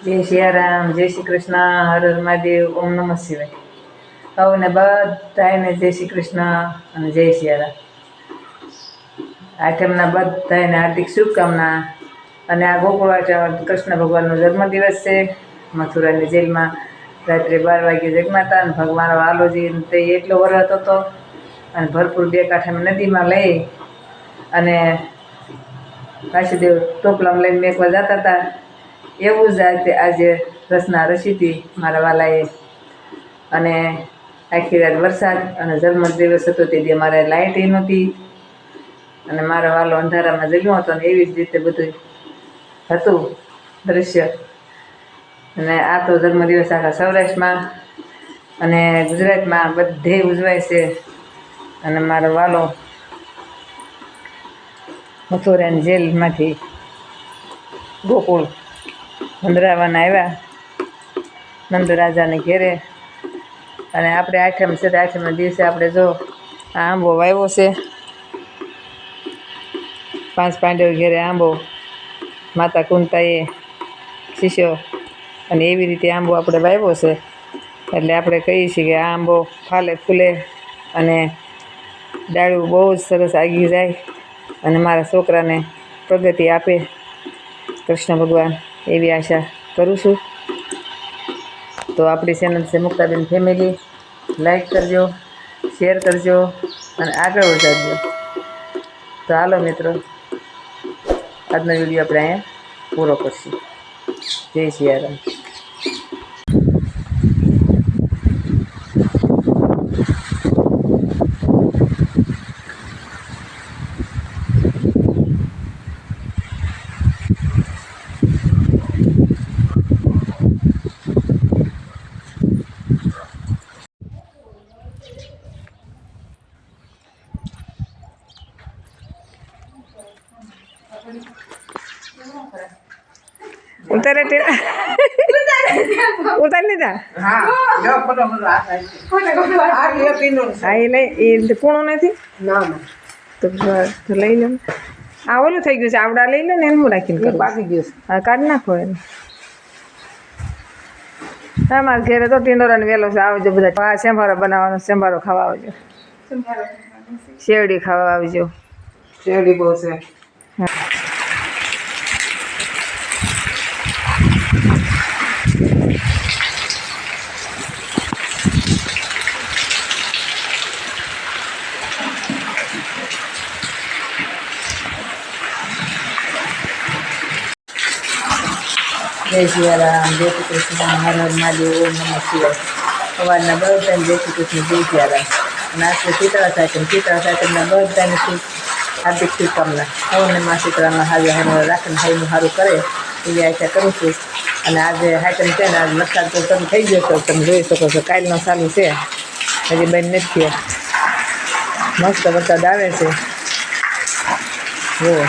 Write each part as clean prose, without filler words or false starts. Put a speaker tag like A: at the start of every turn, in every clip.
A: જય સિયારામ, જય શ્રી કૃષ્ણ, હર હર મહાદેવ, ઓમ નમઃ શિવાય. સૌને બધાને જય શ્રી કૃષ્ણ અને જય સિયારામ. આઠમના બધાને હાર્દિક શુભકામના. અને આ ગોકુળાચરણ કૃષ્ણ ભગવાનનો જન્મદિવસ છે. મથુરાની જેલમાં રાત્રે 12 વાગે જન્મ્યા હતા. અને ભગવાન વાલોજી તે એટલો વરત હતો અને ભરપૂર બે કાંઠામાં નદીમાં લઈ અને વાસુદેવ ટોપલામાં લઈને મેકવા જતા હતા. એવું જ આજે રસના રસીથી મારા વાલાએ અને આખી રાત વરસાદ અને જન્મદિવસ હતો તે દી અમારે લાઇટ નહોતી અને મારો વાલો અંધારામાં જન્મ્યો હતો. ને એવી જ રીતે બધું હતું દ્રશ્ય. અને આ તો જન્મદિવસ આખા સૌરાષ્ટ્રમાં અને ગુજરાતમાં બધે ઉજવાય છે. અને મારો વાલો મથુરાની જેલમાંથી ગોકુળ વંદરાવાના આવ્યા નંદ રાજાને ઘેરે. અને આપણે આઠમ છે, આઠમના દિવસે આપણે જો આ આંબો વાવ્યો છે. 5 પાંડવ ઘેરે આંબો માતા કુંતાએ શિષ્યો અને એવી રીતે આંબો આપણે વાવ્યો છે. એટલે આપણે કહીએ છીએ કે આ આંબો ફાલે ફૂલે અને ડાળું બહુ જ સરસ આગી જાય અને મારા છોકરાને પ્રગતિ આપે કૃષ્ણ ભગવાન, એવી આશા કરું છું. તો આપણી ચેનલ છે મુક્તાબેન ફેમિલી, લાઈક કરજો, શેર કરજો અને આગળ વધારજો. તો હાલો મિત્રો, આજનો વિડીયો આપણે અહીંયા પૂરો કરશું. જય સિયારામ. ઉતારી લીધા? હા, એ કૂણું નથી તો લઈ લો. આ ઓલું થઈ ગયું છે, આવડા લઈ લો ને એનું રાખીને પાકી ગયું. હા, કાઢી નાખો એને. હા, મારા ઘેરે તો ટીંડોરાને વહેલો છે. આવજો બધા. હા, સેંભારો બનાવવાનો, સેંભારો ખાવા આવજો. શેરડી ખાવા આવજો. શેરડી બહુ છે. જય સિયારામ, જય શ્રી કૃષ્ણ, હર હર મહાદેવ, ઓમ નમઃ શિવાય. સવારના બધાને જય શ્રી કૃષ્ણ, જય સિયારામ. અને આજે શીતળા સાતમના બધાને હાર્દિક શુભકામના. સૌને મા શીતળામાં હાજર હર રાખીને ભાઈનું સારું કરે એવી આશા કરું છું. અને આજે હાટમ છે ને, આજે વરસાદ તો શરૂ થઈ ગયો તો તમે જોઈ શકો છો. કાલનો ચાલુ છે, હજી બંધ નથી થયો. મસ્ત વરસાદ આવે છે. જુઓ,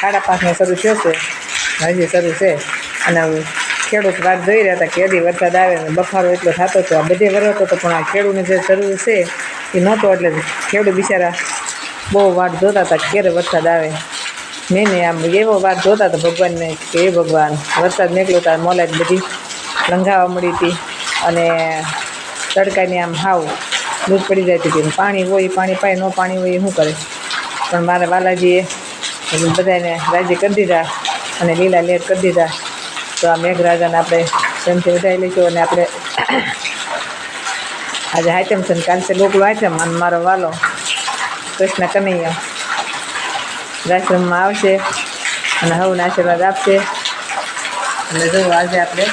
A: કાલે 5:30 શરૂ થયો છે, હજી શરૂ છે. અને ખેડૂત વાત જોઈ રહ્યા હતા કે હજી વરસાદ આવે ને બફારો એટલો થતો હતો. આ બધે વરસાદ હતો પણ આ ખેડૂતને જે શરૂ છે એ નહોતો. એટલે ખેડૂત બિચારા બહુ વાટ જોતા હતા ક્યારે વરસાદ આવે. મેં આમ એવો વાત જોતા હતા ભગવાનને કે એ ભગવાન વરસાદ નીકળ્યો તો મોલાજ બધી લંઘાવા મળી હતી અને તડકાની આમ હાવ દૂધ પડી જાય હતી. પાણી હોય પાણી પાય, ન પાણી હોય એ શું કરે. પણ મારા બાલાજીએ બધાને રાજી કરી દીધા અને લીલા લેર કરી દીધા. તો આ મેઘરાજાને આપણે પ્રેમથી વધારી લઈશું. અને આપણે આજે હાઈટમ છે ને કાલ છે ગોકુળ આઈટમ. અને મારો વાલો કૃષ્ણ કનૈયા આશ્રમમાં આવશે અને હવના આશીર્વાદ આપશે. અને જો આજે આપણે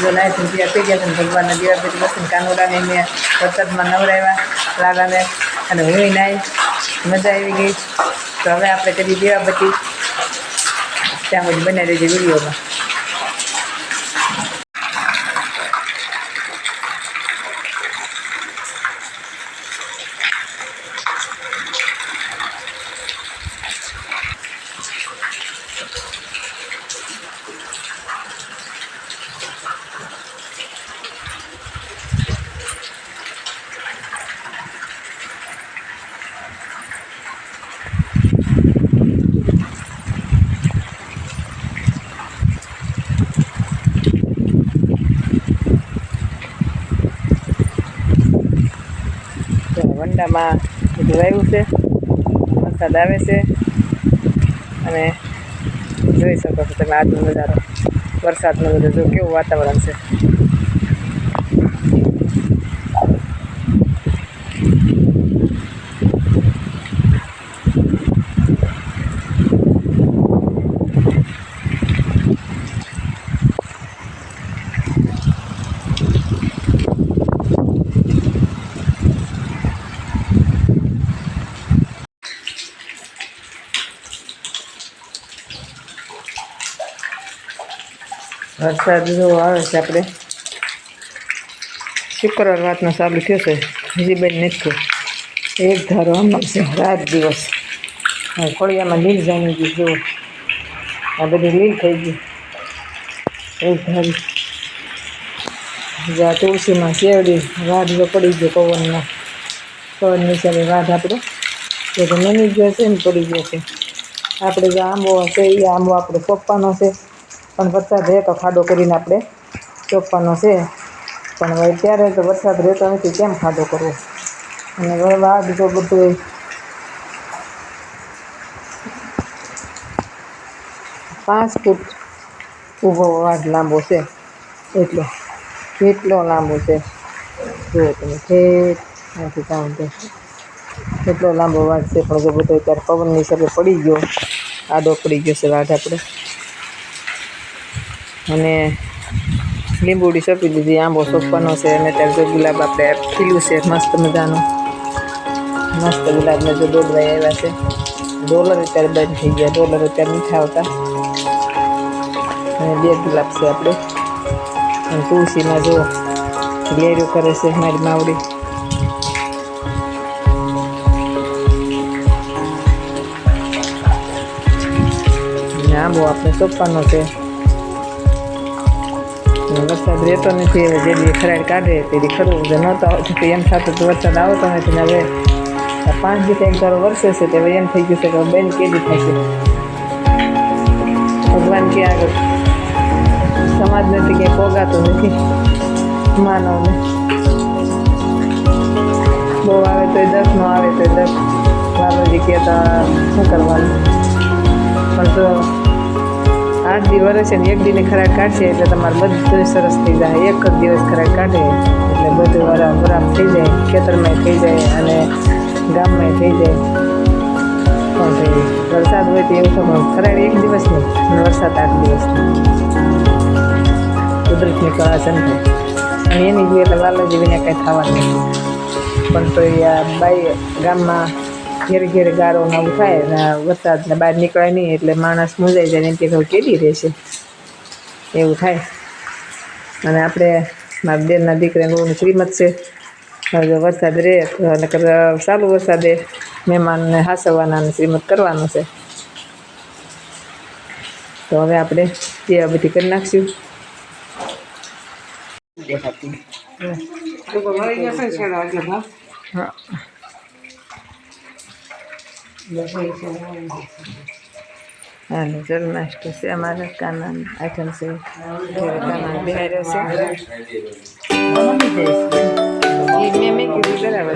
A: જો લાઈટ તૈયાર થઈ ગયા છે. ભગવાનના દીવાબત્તી બસને કાનોડાને મેં વરસાદમાં નવરાવ્યા લાલાને અને હું નાઈ મજા આવી ગઈ. તો હવે આપણે કરી દીવાબત્તી. ત્યાં સુધી બનાવી દેજો વિડીયોમાં. વંડામાં બધું વાવ્યું છે. વરસાદ આવે છે અને જોઈ શકો છો તમે આજનો નજારો વરસાદનો બધો જો કેવું વાતાવરણ છે. વરસાદ જો આવે છે. આપણે શુક્રવાર રાતનો ચાલુ થયો છે, હજી બેન નથી. એક ધારો આમાં છે રાત દિવસ. ખોળિયામાં લીલ જામી ગઈ જો આ બધી લીલ થઈ ગઈ. એક ધારી આ તુલસીમાં શેવડી વાઢ જો પડી ગયો પવનનો. પવન નીચે વાઢ આપણો એ તો મેની ગયો છે ને પડી ગયો છે. આપણે જો આંબો છે એ આંબો આપણે સોંપવાનો છે, પણ વરસાદ રહે તો ખાડો કરીને આપણે ચોપવાનો છે. પણ હવે ત્યારે તો વરસાદ રહેતો નથી, કેમ ખાડો કરવો? અને હવે વાઘ જો બધું 5 ફૂટ ઊભો વાઘ લાંબો છે. કેટલો લાંબો છે જુઓ તમે, ઠેઠ નથી કામ તો એટલો લાંબો વાઘ છે. પણ જો બધો અત્યારે પવનની હિસાબે પડી ગયો, આડો પડી ગયો છે વાઘ આપણે. અને લીંબુડી સોંપી દીધી, આંબો સોંપવાનો છે. અને અત્યારે જો ગુલાબ આપણે ખીલ્યું છે મસ્ત મજાનું. મસ્ત ગુલાબને જો દોડવાઈ આવ્યા છે. ડોલર અત્યારે બંધ થઈ ગયા, ડોલર અત્યારે નથી આવતા. અને 2 ગુલાબ છે આપણે. અને તુલસીમાં જો લેર્યું કરે છે મારી માવડી. આંબો આપણે સોંપવાનો છે. વરસાદ રહેતો નથી, હવે જે દી ખરાડ કાઢે તેથી ખરું. જો નહોતો આવતો તો એમ થતું તો વરસાદ આવતો નથી ને હવે 5 દિવસ એક ધારો વરસે છે તે હવે એમ થઈ ગયું છે કે બેન કેદી થશે. ભગવાન કે આગળ સમાજ નથી, ક્યાંય પોગાતું નથી માનવને. બહુ આવે તો 10, ન આવે તો 10. બાબાજી કહેતા શું કરવાનું? પણ જો 8 દી વરસે ને 1 દીને ખરાડ કાઢશે એટલે તમારે બધું સરસ થઈ જાય. એક જ દિવસ ખરાડ કાઢે એટલે બધું વરાપ થઈ જાય, ખેતરમાં થઈ જાય અને ગામમાં થઈ જાય. પણ વરસાદ હોય તો એવું થતું, ખરાડ 1 દિવસ નહીં અને વરસાદ 8 દિવસ નહીં. કુદરતની કળા છે ને, અને એની જોઈએ એટલે લાલાજી વિના કંઈ થવાનું નથી. પણ તો એ આ બાઈ ગામમાં ઘેરે ઘેરે ગારો ને આવું થાય ને વરસાદને બહાર નીકળાય નહીં એટલે માણસ મૂંઝાઈ જાય ને એમ કે કેદી રહેશે એવું થાય. અને આપણે મારા બેનના દીકરાનું શ્રીમત છે. હવે જો વરસાદ રહે તો નકર ચાલુ વરસાદે મહેમાનને હાંસવવાના અને શ્રીમત કરવાનું છે. તો હવે આપણે સેવા બધી કરી નાખશું. હા, હાલો જન્માષ્ટમી છે અમારે. કાના આઈટમ છે, કાના બિહાર છે. મેં કીધું બરાબર.